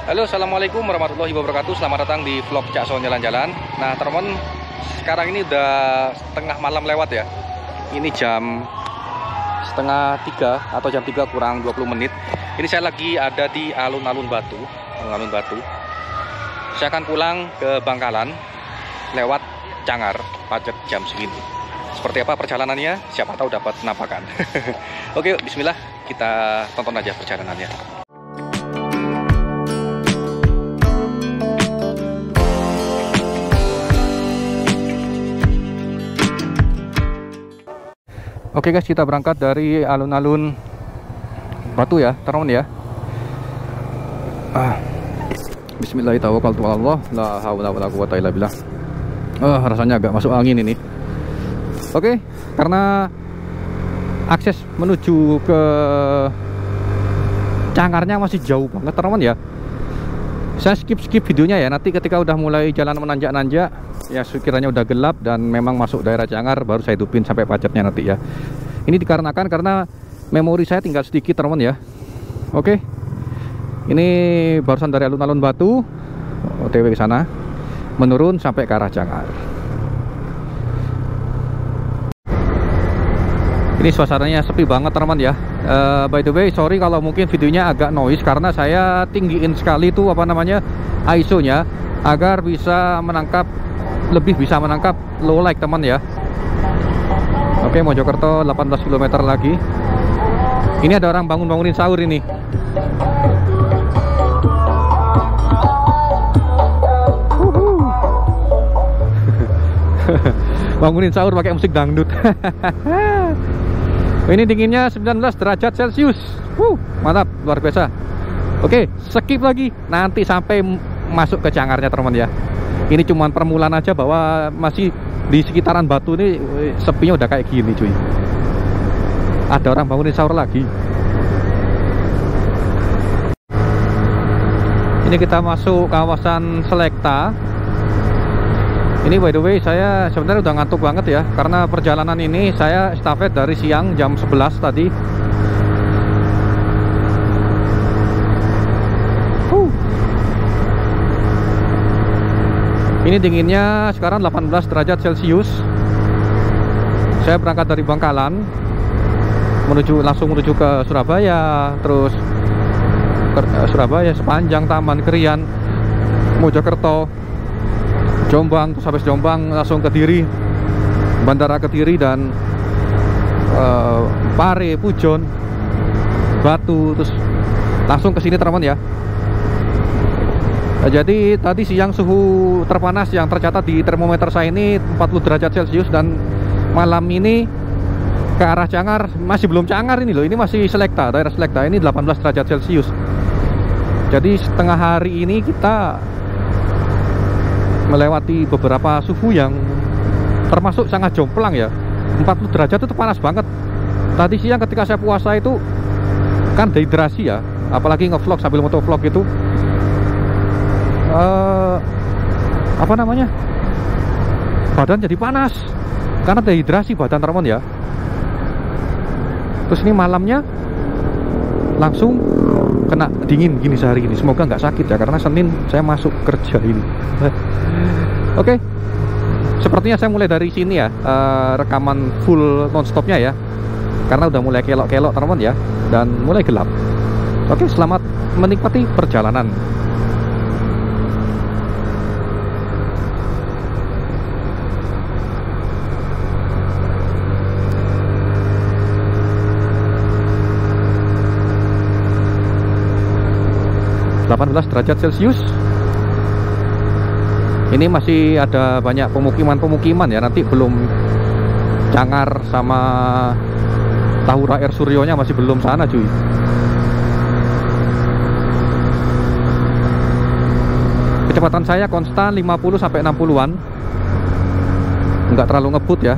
Halo, assalamualaikum warahmatullahi wabarakatuh. Selamat datang di vlog Cak Son jalan-jalan. Nah teman-teman, sekarang ini udah tengah malam lewat ya. Ini jam setengah 3 atau jam 3 kurang 20 menit. Ini saya lagi ada di alun-alun Batu. Saya akan pulang ke Bangkalan lewat Cangar, Pacet jam segini. Seperti apa perjalanannya? Siapa tahu dapat penampakan. Oke, bismillah, kita tonton aja perjalanannya. Oke guys, kita berangkat dari alun-alun Batu ya, teman-teman ya. Bismillahirrahmanirrahim. La haula wala quwata illa billah. Rasanya agak masuk angin ini. Oke, karena akses menuju ke Cangarnya masih jauh banget teman-teman ya. Saya skip videonya ya. Nanti ketika udah mulai jalan menanjak-nanjak, ya sekiranya udah gelap dan memang masuk daerah Cangar, baru saya hidupin sampai Pacetnya nanti ya. Ini dikarenakan karena memori saya tinggal sedikit teman-teman ya. Oke, ini barusan dari alun-alun Batu, OTW ke sana, menurun sampai ke arah Cangar. Ini suasananya sepi banget teman-teman ya. By the way, sorry kalau mungkin videonya agak noise karena saya tinggiin sekali tuh ISO-nya agar bisa menangkap, lebih bisa menangkap low light teman ya. Oke, Mojokerto 18 km lagi. Ini ada orang bangunin sahur ini. Bangunin sahur pakai musik dangdut. Ini dinginnya 19 derajat Celcius. Mantap, luar biasa. Oke, skip lagi. Nanti sampai masuk ke Cangarnya teman ya. Ini cuman permulaan aja bahwa masih di sekitaran Batu ini sepinya udah kayak gini cuy. Ada orang bangunin sahur lagi. Ini kita masuk kawasan Selekta. Ini by the way saya sebenarnya udah ngantuk banget ya, karena perjalanan ini saya estafet dari siang jam 11 tadi. Ini dinginnya sekarang 18 derajat Celcius. Saya berangkat dari Bangkalan langsung menuju ke Surabaya, terus ke Surabaya sepanjang Taman Krian, Mojokerto, Jombang, terus habis Jombang langsung Kediri, Bandara Kediri, dan Pare, Pujon, Batu, terus langsung ke sini teman ya. Jadi tadi siang suhu terpanas yang tercatat di termometer saya ini 40 derajat Celcius, dan malam ini ke arah Cangar, masih belum Cangar ini loh, ini masih Selekta, daerah Selekta, ini 18 derajat Celcius. Jadi setengah hari ini kita melewati beberapa suhu yang termasuk sangat jomplang ya. 40 derajat itu panas banget. Tadi siang ketika saya puasa itu kan dehidrasi ya, apalagi ngevlog sambil motovlog itu badan jadi panas karena dehidrasi badan teman ya. Terus ini malamnya langsung kena dingin gini sehari ini. Semoga nggak sakit ya, karena Senin saya masuk kerja ini. Oke, sepertinya saya mulai dari sini ya, rekaman full nonstopnya ya, karena udah mulai kelok-kelok teman ya, dan mulai gelap. Oke, selamat menikmati perjalanan. Derajat Celcius. Ini masih ada banyak pemukiman ya, nanti belum Cangar sama Tahura Air Suryonya masih belum sana cuy. Kecepatan saya konstan 50 sampai 60-an. Enggak terlalu ngebut ya.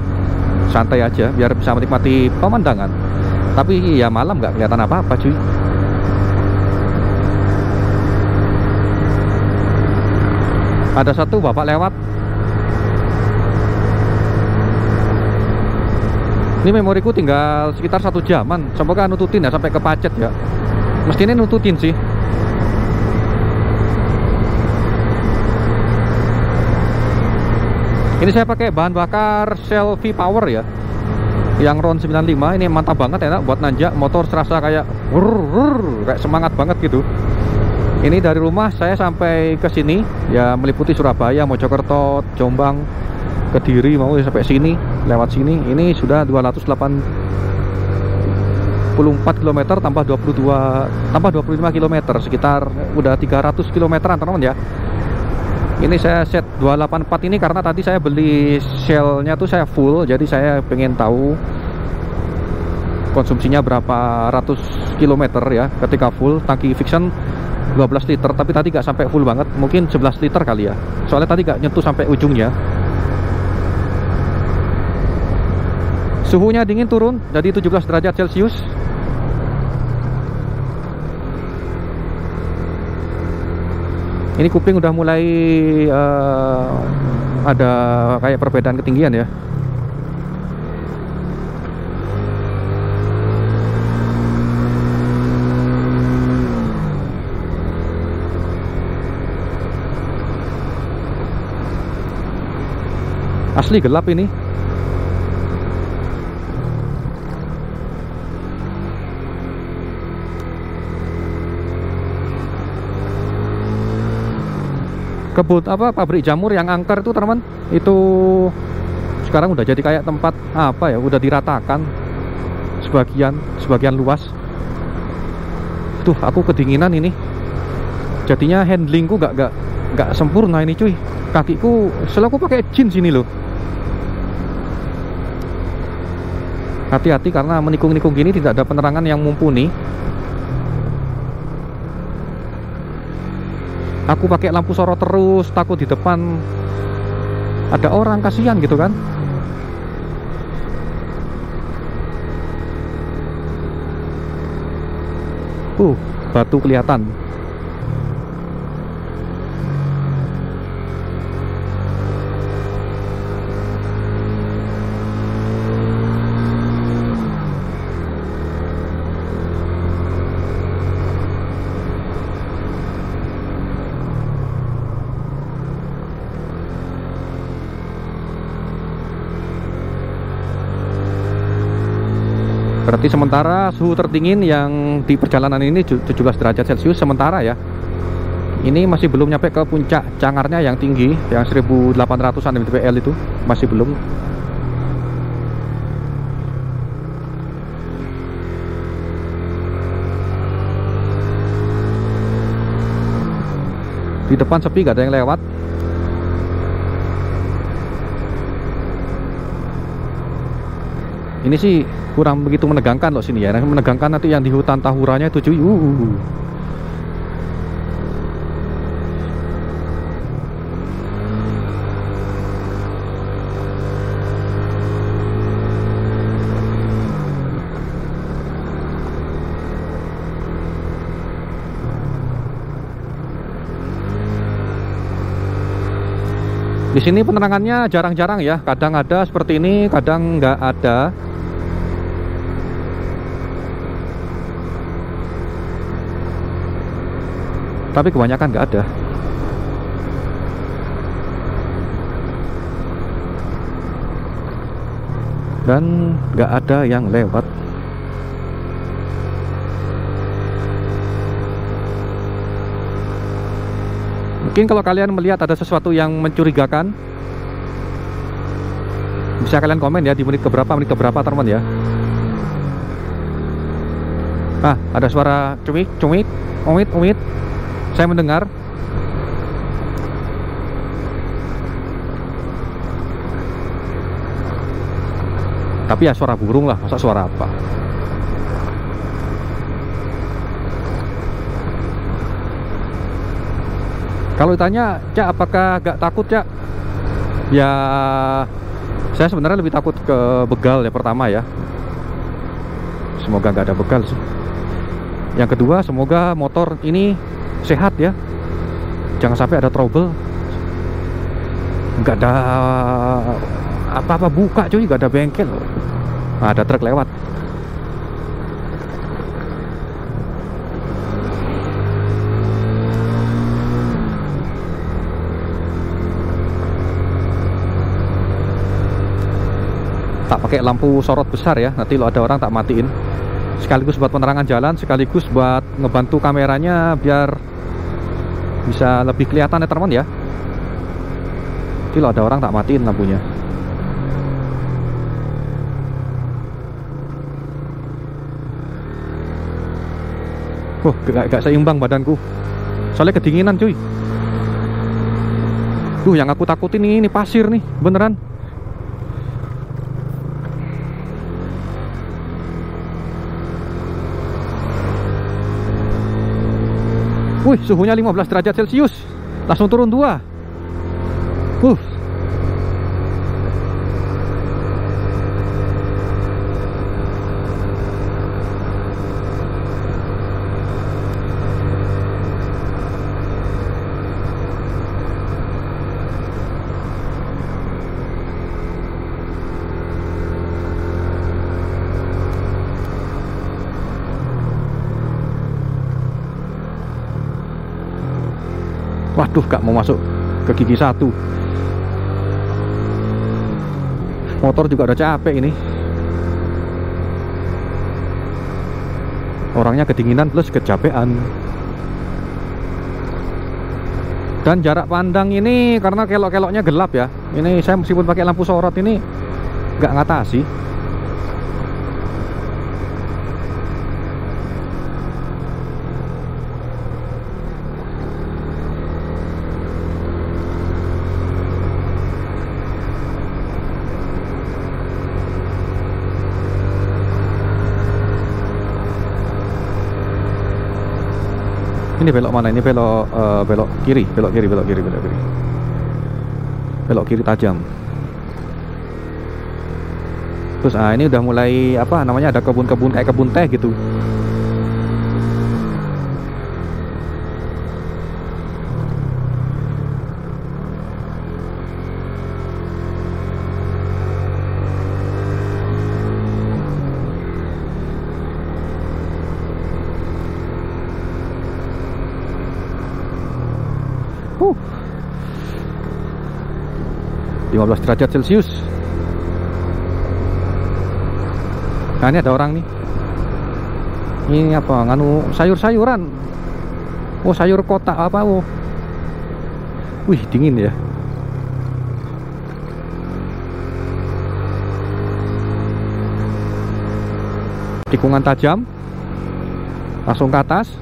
Santai aja biar bisa menikmati pemandangan. Tapi ya malam nggak kelihatan apa-apa cuy. Ada satu bapak lewat. Ini memoriku tinggal sekitar 1 jaman. Semoga nututin ya sampai ke Pacet ya. Mestinya nututin sih. Ini saya pakai bahan bakar Shell V-Power ya, yang RON 95. Ini mantap banget, enak buat nanjak. Motor serasa kayak kayak semangat banget gitu. Ini dari rumah saya sampai ke sini ya, meliputi Surabaya, Mojokerto, Jombang, Kediri, mau sampai sini, lewat sini. Ini sudah 284 km tambah 25 km, sekitar udah 300 kilometeran teman-teman ya. Ini saya set 284 ini karena tadi saya beli shellnya tuh saya full, jadi saya pengen tahu konsumsinya berapa ratus kilometer ya ketika full. Tangki Vixion 12 liter, tapi tadi gak sampai full banget, mungkin 11 liter kali ya, soalnya tadi gak nyentuh sampai ujungnya. Suhunya dingin turun jadi 17 derajat Celcius. Ini kuping udah mulai ada kayak perbedaan ketinggian ya. Asli gelap ini. Kebun pabrik jamur yang angker itu teman, itu sekarang udah jadi kayak tempat apa ya, udah diratakan sebagian luas. Tuh aku kedinginan ini, jadinya handlingku gak sempurna ini cuy. Kakiku selalu aku pakai jeans ini loh. Hati-hati karena menikung-nikung gini tidak ada penerangan yang mumpuni. Aku pakai lampu sorot terus, takut di depan ada orang, kasihan gitu kan. Batu kelihatan. Berarti sementara suhu tertinggi yang di perjalanan ini 17 derajat Celcius sementara ya. Ini masih belum nyampe ke puncak cangarnya yang tinggi, yang 1800-an mdpl itu masih belum. Di depan sepi, gak ada yang lewat. Ini sih kurang begitu menegangkan loh sini ya. Menegangkan nanti yang di hutan Tahuranya itu cuy. Di sini penerangannya jarang-jarang ya. Kadang ada seperti ini, kadang nggak ada. Tapi kebanyakan nggak ada. Dan nggak ada yang lewat. Mungkin kalau kalian melihat ada sesuatu yang mencurigakan, bisa kalian komen ya di menit keberapa teman ya. Ada suara cuit, umit. Saya mendengar. Tapi ya suara burung lah, masa suara apa? Kalau ditanya, Cak, apakah gak takut, Cak? Ya, saya sebenarnya lebih takut ke begal ya pertama ya. Semoga gak ada begal sih. Yang kedua, semoga motor ini sehat ya, jangan sampai ada trouble. Nggak ada apa-apa buka cuy, nggak ada bengkel. Ada truk lewat. pakai lampu sorot besar ya, nanti kalau ada orang tak matiin, sekaligus buat penerangan jalan, sekaligus buat ngebantu kameranya biar bisa lebih kelihatan ya teman-teman ya. Nanti kalau ada orang tak matiin lampunya. Gak seimbang badanku, soalnya kedinginan cuy. Yang aku takutin ini pasir nih, beneran. Suhunya 15 derajat Celcius, langsung turun 2. Waduh, gak mau masuk ke gigi 1. Motor juga udah capek ini. Orangnya kedinginan plus kecapean. Dan jarak pandang ini karena kelok-keloknya gelap ya. Ini saya meskipun pakai lampu sorot ini gak ngatasi. Ini belok mana? Ini belok kiri, belok kiri tajam. Terus ini udah mulai apa namanya, ada kebun-kebun kayak kebun teh gitu. Uh, 15 derajat Celcius. Nah, ini ada orang nih. Ini apa? Nganu sayur-sayuran. Oh, sayur kotak apa? Oh. Wih, dingin ya. Tikungan tajam. Langsung ke atas.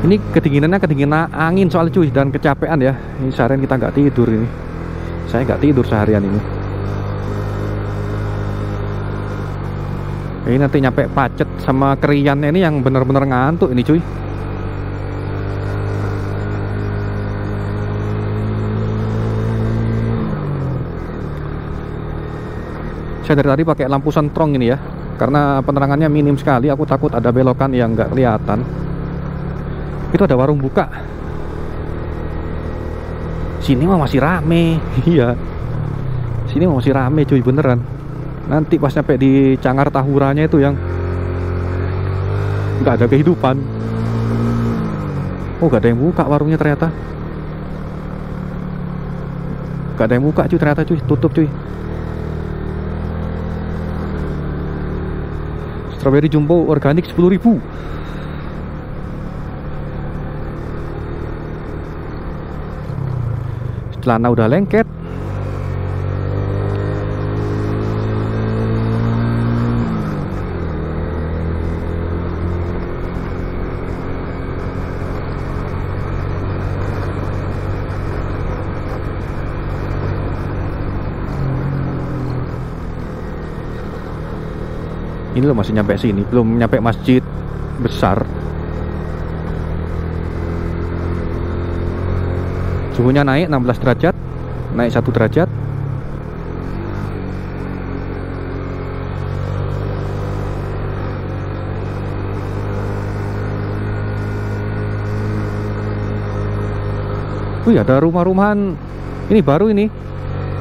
Ini kedinginannya kedinginan angin soal cuy, dan kecapean ya. Ini seharian kita nggak tidur ini. Saya nggak tidur seharian ini. Ini nanti nyampe Pacet sama Kriyannya ini yang bener-bener ngantuk ini cuy. Saya dari tadi pakai lampu sentrong ini ya, karena penerangannya minim sekali. Aku takut ada belokan yang nggak kelihatan. Itu ada warung buka. Sini mah masih rame. Iya. Sini mah masih rame cuy, beneran. Nanti pas nyampe di Cangar Tahuranya itu yang nggak ada kehidupan. Oh, nggak ada yang buka warungnya ternyata. Nggak ada yang buka cuy ternyata cuy, tutup cuy. Strawberry jumbo organik 10.000. Celana udah lengket. Ini loh masih nyampe sini, belum nyampe masjid besar. Suhunya naik 16 derajat, naik 1 derajat. Wih, ada rumah-rumahan. Ini baru ini,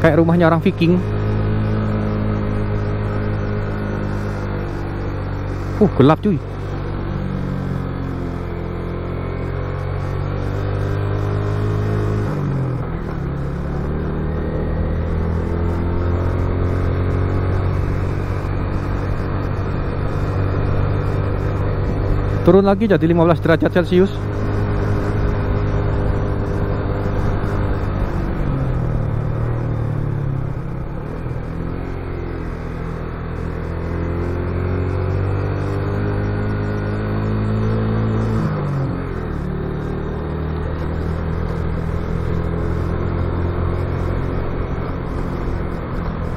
kayak rumahnya orang Viking. Gelap cuy. Turun lagi jadi 15 derajat Celcius.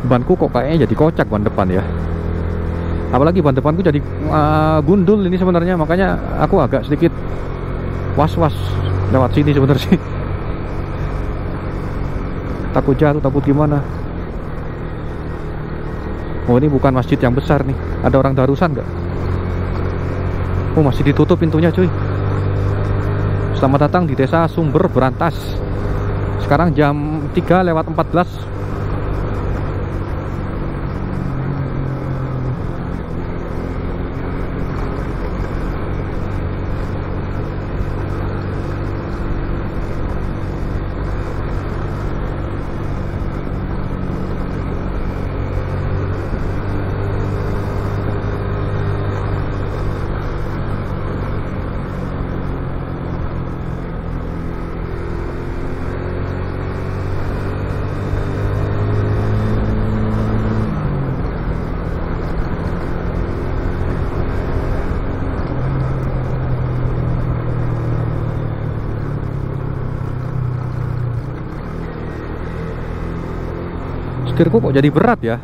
Banku kok kayaknya jadi kocak ban depan ya. Apalagi ban depanku jadi gundul ini sebenarnya, makanya aku agak sedikit was-was lewat sini sebenarnya. Takut jatuh, takut gimana. Oh, ini bukan masjid yang besar nih. Ada orang darusan nggak? Oh, masih ditutup pintunya cuy. Selamat datang di Desa Sumber Berantas. Sekarang jam 3:14. Setirku kok jadi berat ya.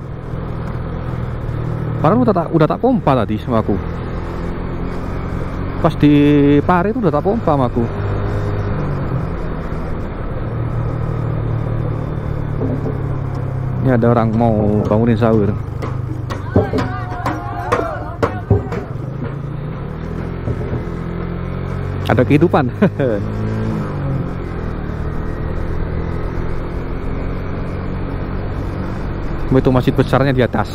Padahal udah tak pompa tadi sama aku. Pas di Pare itu udah tak pompa sama aku. Ini ada orang mau bangunin sahur. Ada kehidupan. Itu masjid besarnya di atas.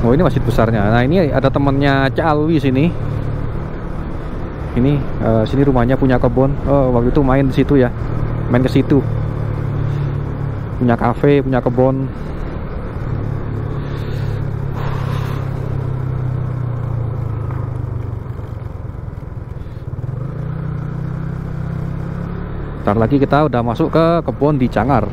Oh, ini masjid besarnya. Nah, ini ada temannya Cak Alwi sini. Ini sini rumahnya punya kebun. Oh, waktu itu main di situ ya. Main ke situ. Punya kafe, punya kebun. Ntar lagi kita udah masuk ke kebun di Cangar.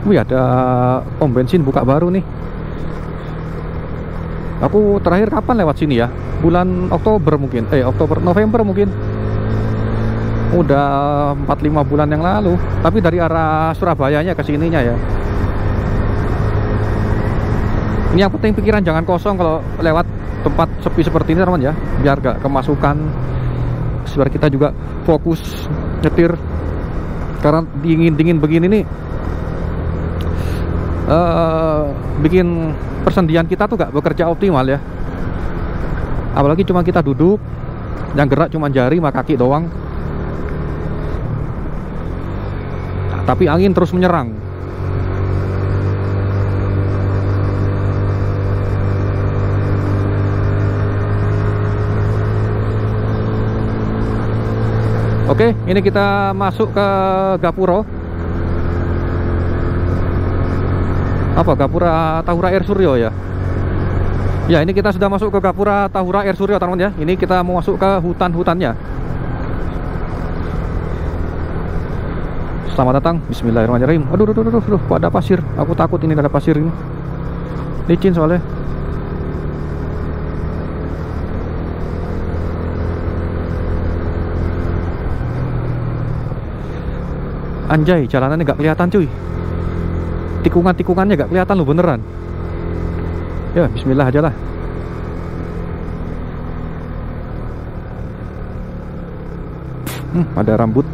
Wih, ada pom bensin buka baru nih. Aku terakhir kapan lewat sini ya? Bulan Oktober mungkin. November mungkin. Udah 4-5 bulan yang lalu. Tapi dari arah Surabayanya ke sininya ya. Ini yang penting pikiran jangan kosong kalau lewat tempat sepi seperti ini teman ya. Biar gak kemasukan. Biar kita juga fokus nyetir. Karena dingin-dingin begini nih, bikin persendian kita tuh gak bekerja optimal ya. Apalagi cuma kita duduk, yang gerak cuma jari sama kaki doang. Tapi angin terus menyerang. Oke, ini kita masuk ke Gapuro. Apa, Gapura Tahura Air Suryo ya? Ya, ini kita sudah masuk ke Gapura Tahura Air Suryo teman-teman ya. Ini kita mau masuk ke hutan-hutannya. Selamat datang, bismillahirrahmanirrahim. Aduh, kok ada pasir? Aku takut ini ada pasir ini. Licin soalnya. Anjay, jalanannya gak kelihatan cuy. Tikungan-tikungannya gak kelihatan loh beneran. Ya bismillah aja lah. Ada rambut.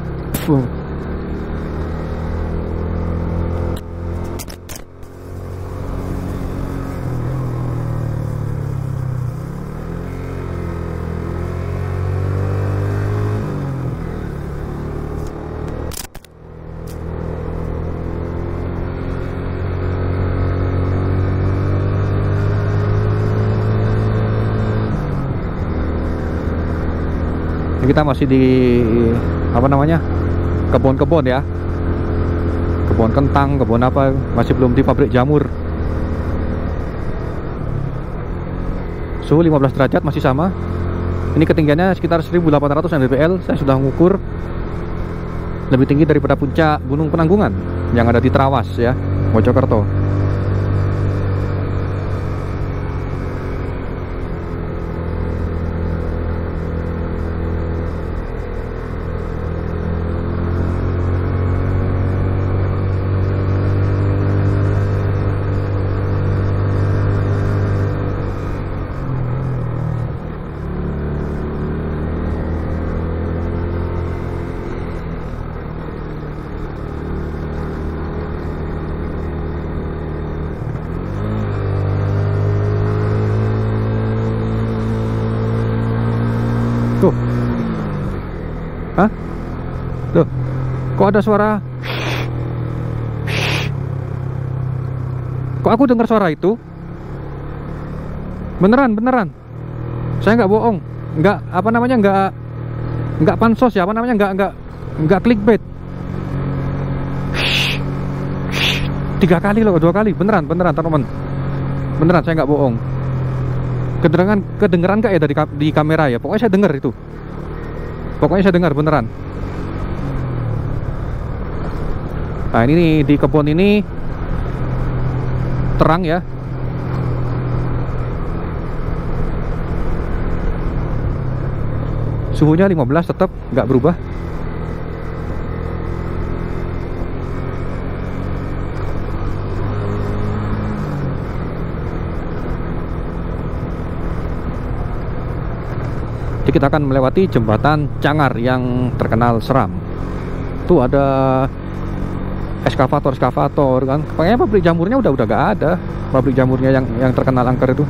Kita masih di apa namanya, kebun-kebun ya, kebun kentang, kebun apa, masih belum di pabrik jamur. Suhu 15 derajat masih sama. Ini ketinggiannya sekitar 1800 mdpl. Saya sudah mengukur, lebih tinggi daripada puncak Gunung Penanggungan yang ada di Trawas ya, Mojokerto. Tuh. Hah? Tuh. Kok ada suara? Kok aku dengar suara itu? Beneran, beneran. Saya nggak bohong. Nggak apa namanya, nggak pansos ya, apa namanya, nggak clickbait. 3 kali loh, 2 kali. Beneran teman-teman. Beneran, saya nggak bohong. Kedengeran gak ya di kamera ya? Pokoknya saya dengar itu. Pokoknya saya dengar beneran. Nah ini nih, di kebun ini terang ya. Suhunya 15 tetap nggak berubah. Jadi kita akan melewati jembatan Cangar yang terkenal seram. Tuh ada eskavator kan. Kayaknya pabrik jamurnya udah gak ada. Pabrik jamurnya yang terkenal angker itu.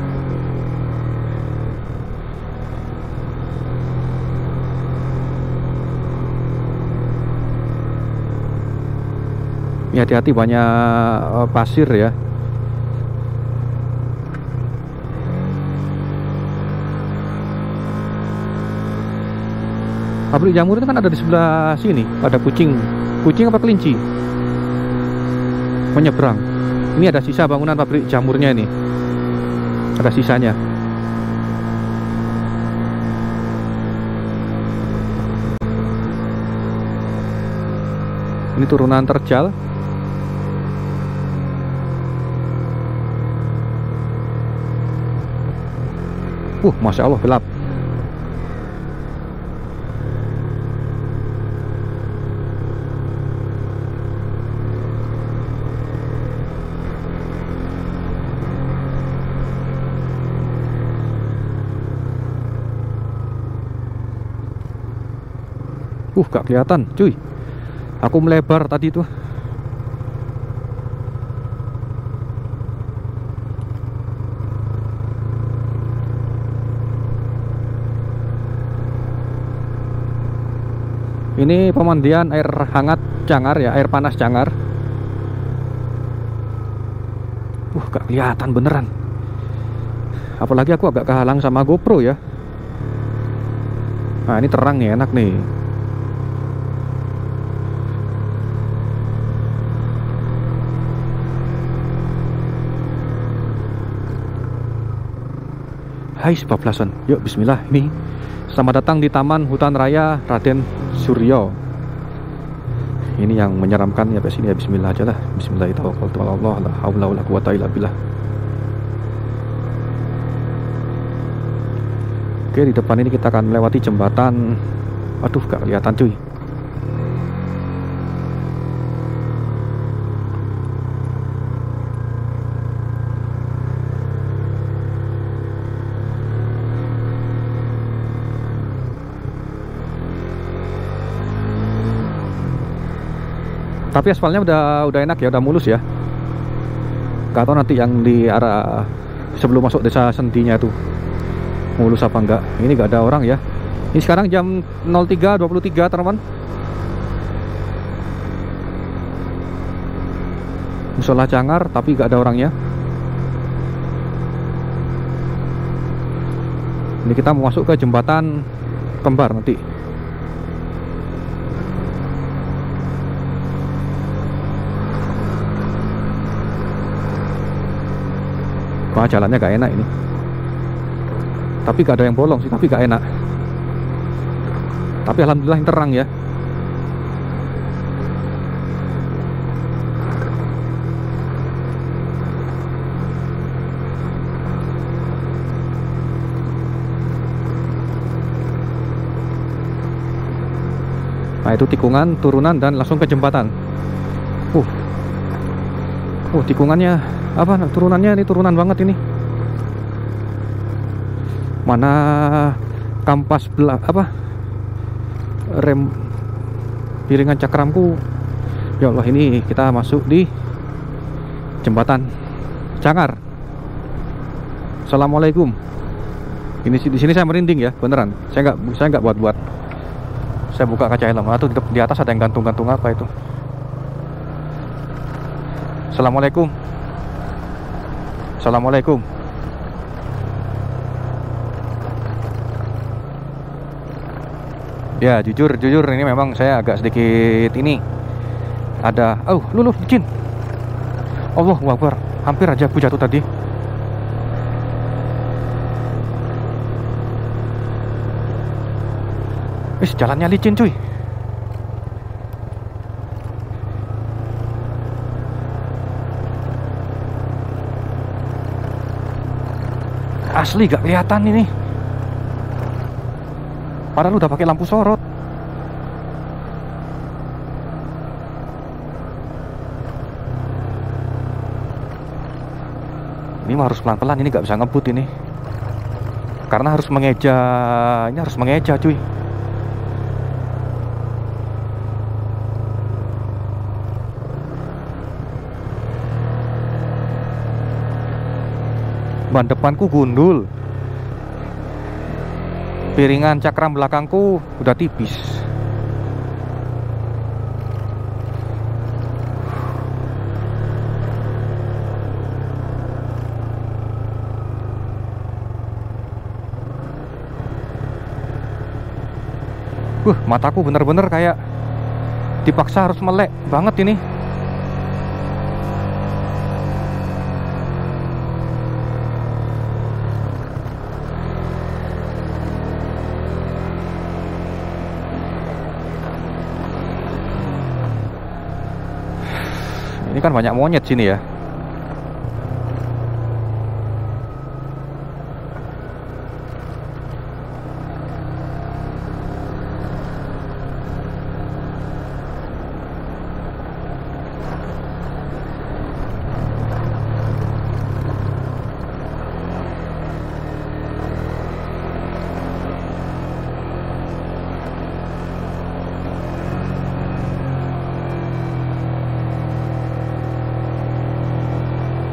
Ya, hati-hati, banyak pasir ya. Pabrik jamur itu kan ada di sebelah sini. Ada kucing apa kelinci menyeberang. Ini ada sisa bangunan pabrik jamurnya ini. Ada sisanya. Ini turunan terjal. Masya Allah gelap. Gak kelihatan cuy. Aku melebar tadi tuh. Ini pemandian air hangat Cangar ya, air panas Cangar. Gak kelihatan beneran. Apalagi aku agak kehalang sama GoPro ya. Nah ini terang nih, enak nih. Hai bablasan, yuk bismillah. Ini selamat datang di Taman Hutan Raya Raden Suryo. Ini yang menyeramkan ya, sini ya, bismillah aja lah. Bismillahirrahmanirrahim. La haula wala quwata illa billah. Oke, di depan ini kita akan melewati jembatan. Aduh, gak kelihatan cuy. Tapi aspalnya udah enak ya, udah mulus ya. Gak tahu nanti yang di arah sebelum masuk desa Sendinya tuh mulus apa enggak. Ini gak ada orang ya. Ini sekarang jam 03.23 teman-teman. Musola Cangar tapi gak ada orangnya. Ini kita mau masuk ke jembatan Kembar nanti. Wah, jalannya gak enak ini. Tapi gak ada yang bolong sih, tapi gak enak. Tapi alhamdulillah yang terang ya. Nah, itu tikungan, turunan dan langsung ke jembatan. Tikungannya apa? Turunannya ini turunan banget ini. Mana kampas rem piringan cakramku. Ya Allah, ini kita masuk di jembatan Cangar. Assalamualaikum. Ini di sini saya merinding ya, beneran. Saya nggak buat-buat. Saya buka kaca helm. Atau di atas ada yang gantung-gantung apa itu? Assalamualaikum. Assalamualaikum. Ya, jujur ini memang saya agak sedikit ini. Ada, luluh licin. Allahu Akbar. Hampir aja aku jatuh tadi. Jalannya licin cuy. Asli gak kelihatan ini. Padahal udah pakai lampu sorot. Ini mah harus pelan-pelan, ini gak bisa ngebut ini. Karena harus mengeja. Ini harus mengeja cuy. Ban depanku gundul. Piringan cakram belakangku udah tipis. Mataku bener-bener kayak dipaksa harus melek banget ini. Ini kan banyak monyet sini ya.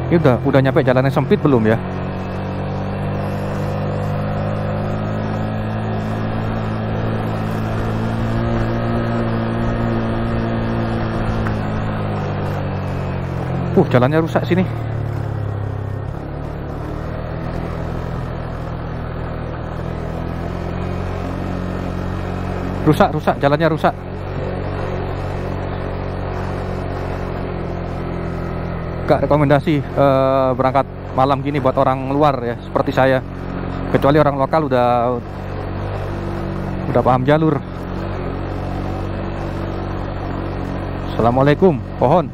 Ini udah nyampe jalan yang sempit belum ya? Jalannya rusak sini. Rusak, jalannya rusak. Gak rekomendasi berangkat malam gini buat orang luar ya, seperti saya. Kecuali orang lokal udah paham jalur. Assalamualaikum, pohon.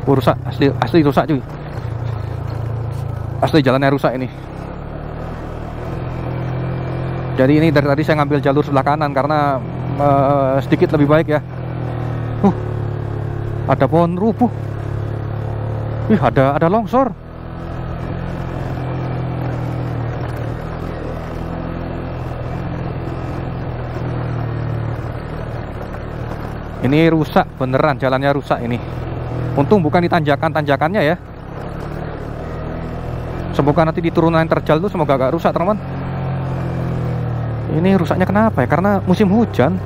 Rusak, asli rusak cuy. Asli jalannya rusak ini. Jadi ini dari tadi saya ngambil jalur sebelah kanan karena sedikit lebih baik ya. Ada pohon rubuh. Ada longsor. Ini rusak beneran, jalannya rusak ini. Untung bukan di tanjakan-tanjakannya ya. Semoga nanti di turunan yang terjal itu semoga gak rusak teman-teman. Ini rusaknya kenapa ya? Karena musim hujan.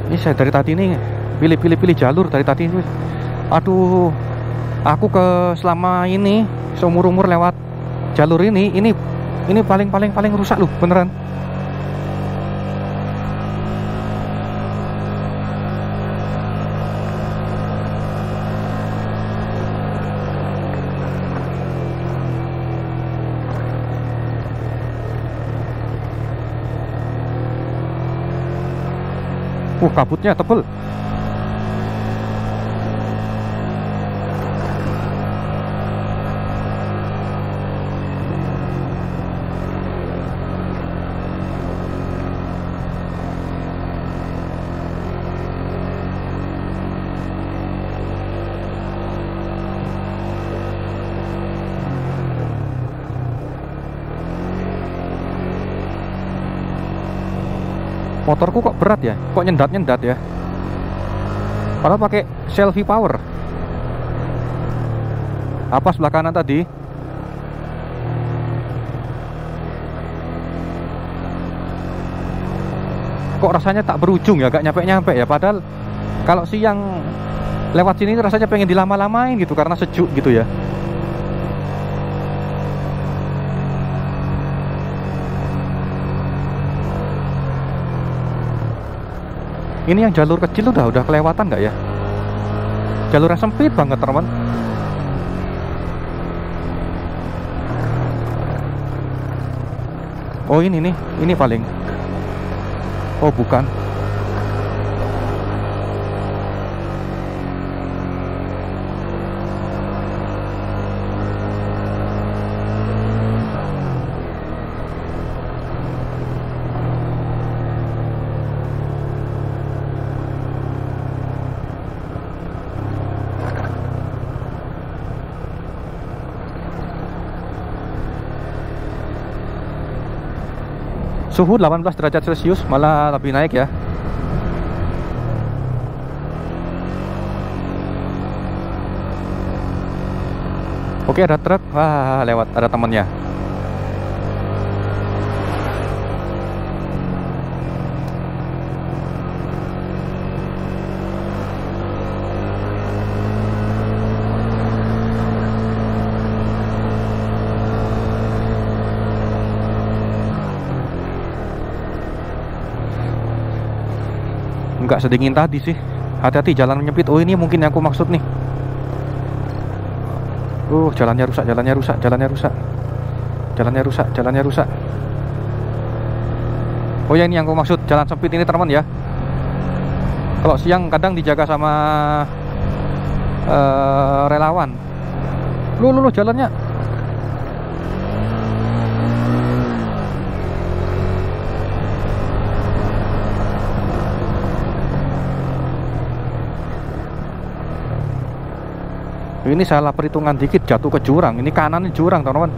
Ini saya dari tadi ini pilih jalur dari tadi. Aduh, aku selama ini seumur-umur lewat jalur ini paling rusak loh, beneran. Kabutnya tebel. Motorku kok berat ya, kok nyendat-nyendat ya. Padahal pakai selfie power. Apa sebelah kanan tadi? Kok rasanya tak berujung ya, gak nyampe-nyampe ya. Padahal kalau siang lewat sini rasanya pengen dilama-lamain gitu karena sejuk gitu ya. Ini yang jalur kecil udah kelewatan nggak ya? Jalur yang sempit banget teman. Oh ini nih, ini paling. Oh bukan. Suhu 18 derajat Celcius, malah lebih naik ya. Oke, ada truk. Wah, lewat, ada temannya. Nggak sedingin tadi sih. Hati-hati, jalan menyempit. Oh ini mungkin yang aku maksud nih. Jalannya rusak, jalannya rusak, jalannya rusak, jalannya rusak, jalannya rusak. Oh ya, ini yang aku maksud, jalan sempit ini teman-teman ya. Kalau siang kadang dijaga sama relawan. Lu jalannya. Ini salah perhitungan dikit, jatuh ke jurang. Ini kanan, ini jurang teman-teman.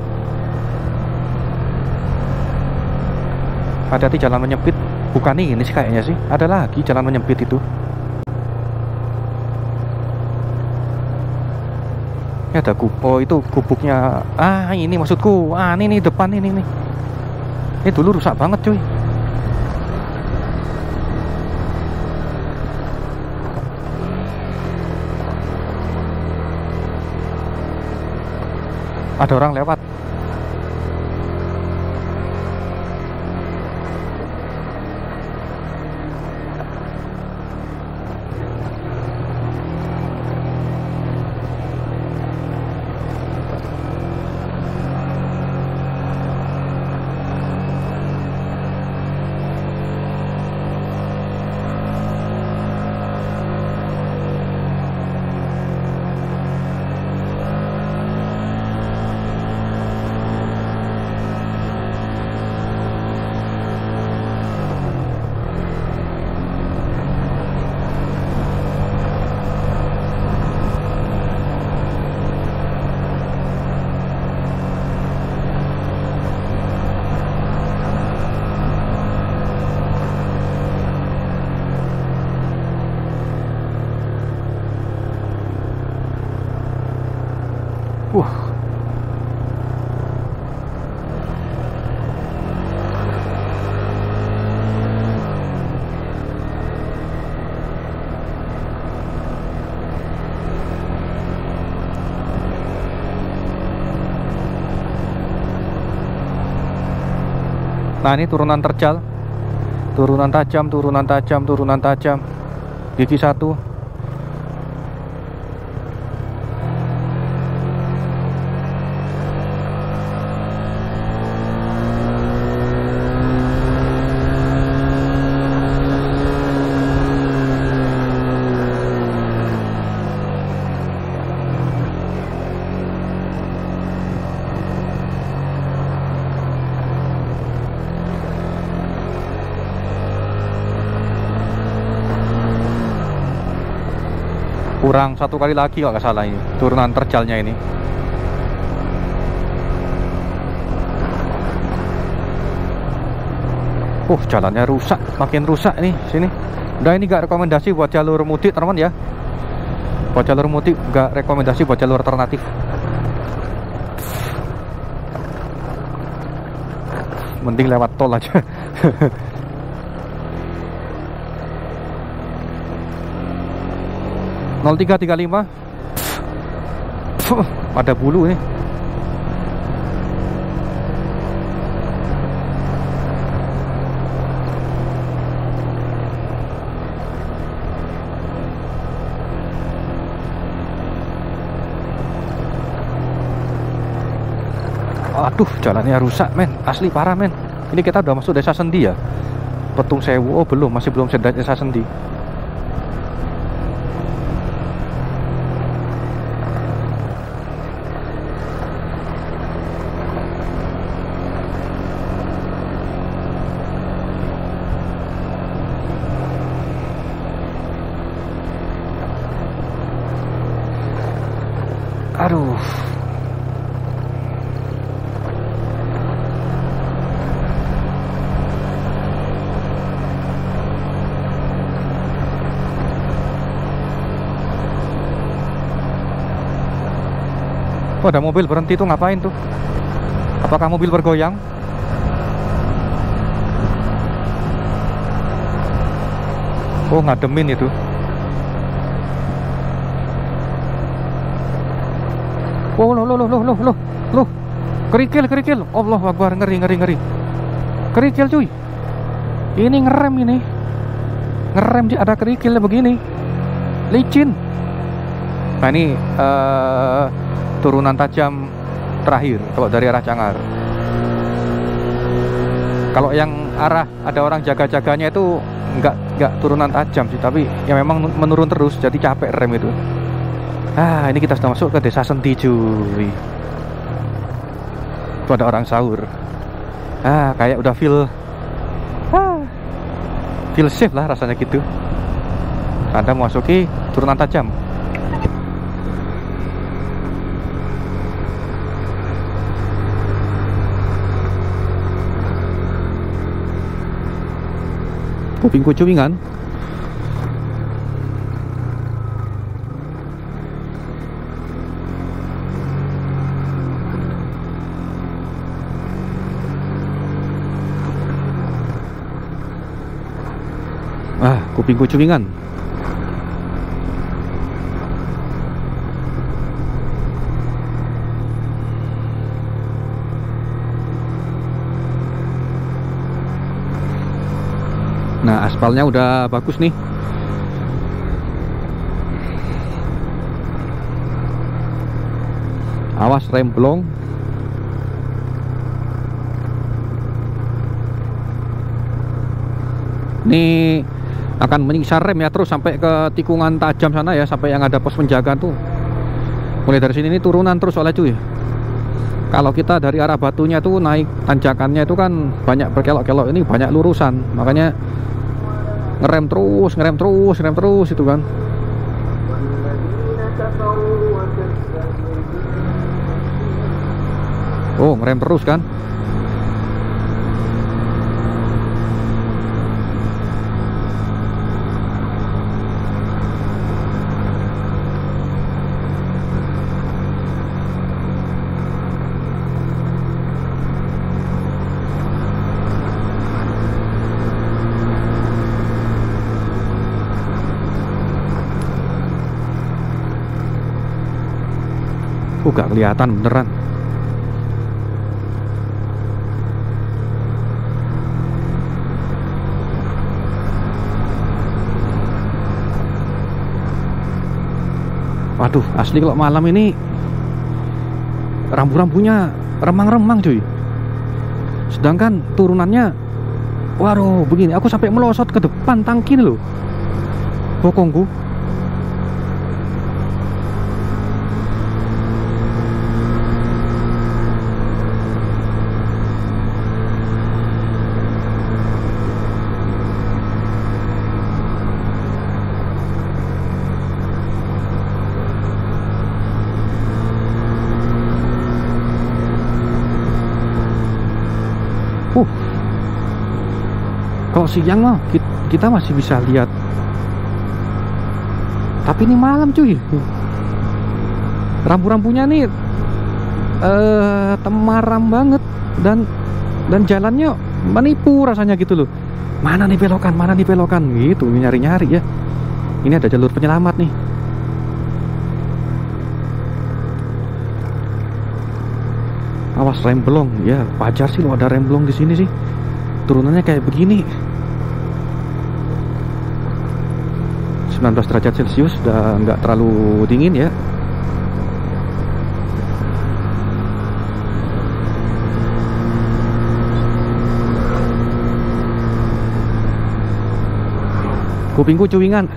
Hati-hati, jalan menyempit. Bukan ini sih kayaknya sih. Ada lagi jalan menyempit itu. Ini ada oh itu gubuknya. Ah ini maksudku. Ah ini depan ini nih. Ini dulu rusak banget cuy. Ada orang lewat. Nah, ini turunan terjal, turunan tajam, turunan tajam, turunan tajam, gigi 1. Kurang 1 kali lagi kalau nggak salah ini turunan terjalnya ini. Jalannya rusak, makin rusak nih sini. Udah, ini gak rekomendasi buat jalur mudik teman ya. Buat jalur mudik gak rekomendasi, buat jalur alternatif. Mending lewat tol aja. Nol 0335. Ada bulu nih. Aduh, jalannya rusak men, asli parah men. Ini kita udah masuk desa Sendi ya, Petung Sewu. Oh belum, masih belum desa Sendi. Aduh. Oh, ada mobil berhenti tuh, ngapain tuh? Apakah mobil bergoyang? Oh, ngademin itu. Oh, loh. Kerikil. Allah Akbar, ngeri. Kerikil cuy. Ini ngerem ini. Ngerem ada kerikilnya begini. Licin. Nah, ini turunan tajam terakhir kalau dari arah Cangar. Kalau yang arah ada orang jaga-jaganya itu enggak turunan tajam sih, tapi ya memang menurun terus, jadi capek rem itu. Ini kita sudah masuk ke desa Sendi cuy. Itu ada orang sahur. Kayak udah feel safe lah rasanya gitu. Anda memasuki turunan tajam. Kuping kucungan. Kuping kucungan. Nah, aspalnya udah bagus nih. Awas rem blong. Ini akan menyiksa rem ya, terus sampai ke tikungan tajam sana ya, sampai yang ada pos penjagaan tuh. Mulai dari sini ini turunan terus soalnya cuy. Kalau kita dari arah Batunya tuh naik tanjakannya itu kan banyak berkelok-kelok, ini banyak lurusan, makanya ngerem terus itu kan. Oh, ngerem terus kan. Gak kelihatan beneran. Waduh, asli kalau malam ini rambu-rambunya remang-remang cuy. Sedangkan turunannya, waduh begini, aku sampai melosot ke depan tangki loh bokongku. Kalau siang mah kita masih bisa lihat, tapi ini malam cuy, rambu-rambunya nih temaram banget dan jalannya menipu rasanya gitu loh. Mana nih belokan gitu, nyari-nyari ya. Ini ada jalur penyelamat nih. Awas remblong ya, wajar sih lo ada remblong di sini sih. Turunannya kayak begini. 19 derajat Celcius, udah nggak terlalu dingin ya. Kupingku cuingan.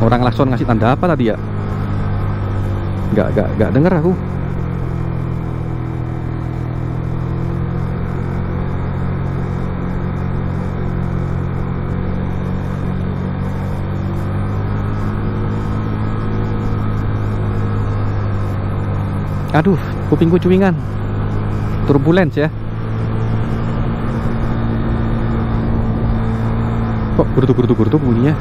Orang klakson ngasih tanda apa tadi ya? Nggak denger aku. Aduh, kupingku cuingan. Turbulence ya. Kok gerutuk bunyinya?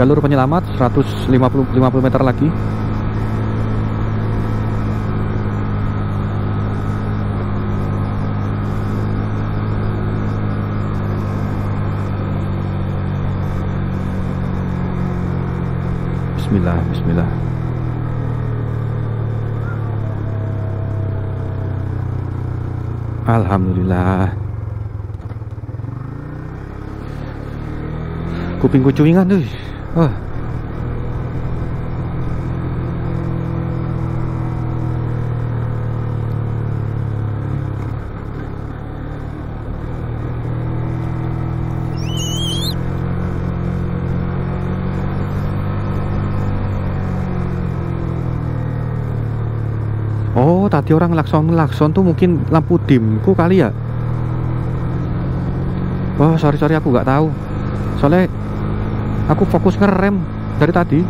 Jalur penyelamat 150 meter lagi. Bismillah. Alhamdulillah. Kupingku cuingan tuh. Oh, tadi orang lakson tuh mungkin lampu dimku kali ya. Oh, sorry aku nggak tahu. Soalnya aku fokus ngerem dari tadi.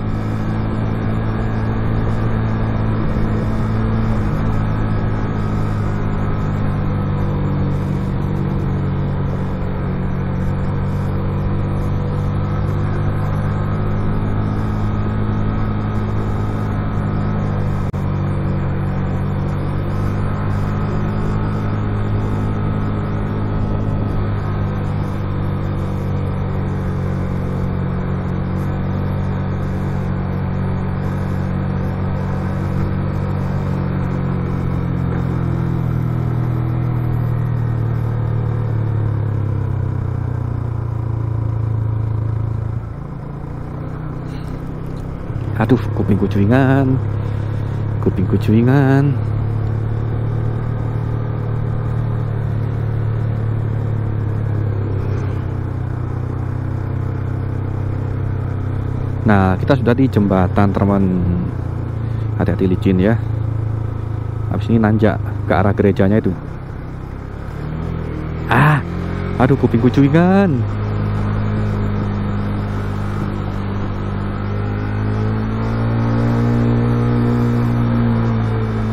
Aduh, kupingku cuingan. Nah, kita sudah di jembatan teman. Hati-hati licin ya. Habis ini nanjak ke arah gerejanya itu. Aduh, kupingku cuingan.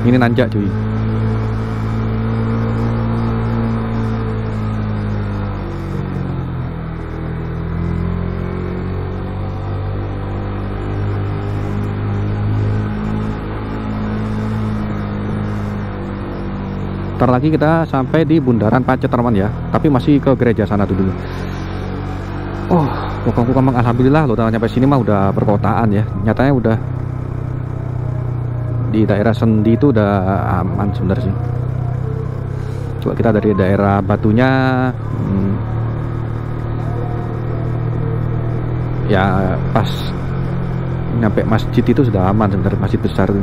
Ini nanjak cuy. Ntar lagi kita sampai di Bundaran Pacet teman ya, tapi masih ke gereja sana dulu. Oh, pokoknya memang alhamdulillah loh, udah nyampe sini mah udah perkotaan ya. Nyatanya udah di daerah Sendi itu udah aman sebenarnya sih. Coba kita dari daerah Batunya, ya pas nyampe masjid itu sudah aman sebenarnya, masjid besar tuh.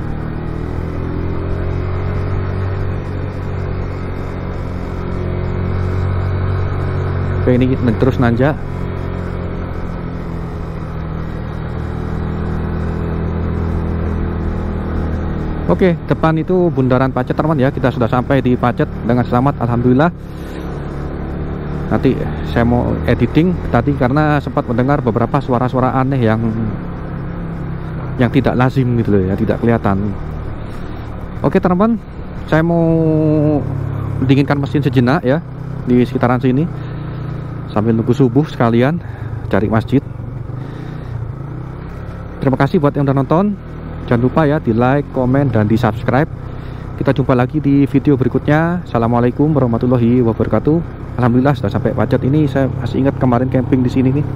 Oke, ini terus nanjak. Oke, depan itu Bundaran Pacet teman ya. Kita sudah sampai di Pacet dengan selamat, alhamdulillah. Nanti saya mau editing tadi karena sempat mendengar beberapa suara-suara aneh yang tidak lazim gitu loh ya, tidak kelihatan. Oke teman-teman, saya mau dinginkan mesin sejenak ya di sekitaran sini sambil nunggu subuh sekalian cari masjid. Terima kasih buat yang udah nonton. Jangan lupa ya di like, komen, dan di subscribe. Kita jumpa lagi di video berikutnya. Assalamualaikum warahmatullahi wabarakatuh. Alhamdulillah sudah sampai Pacet. Ini saya masih ingat kemarin camping di sini nih.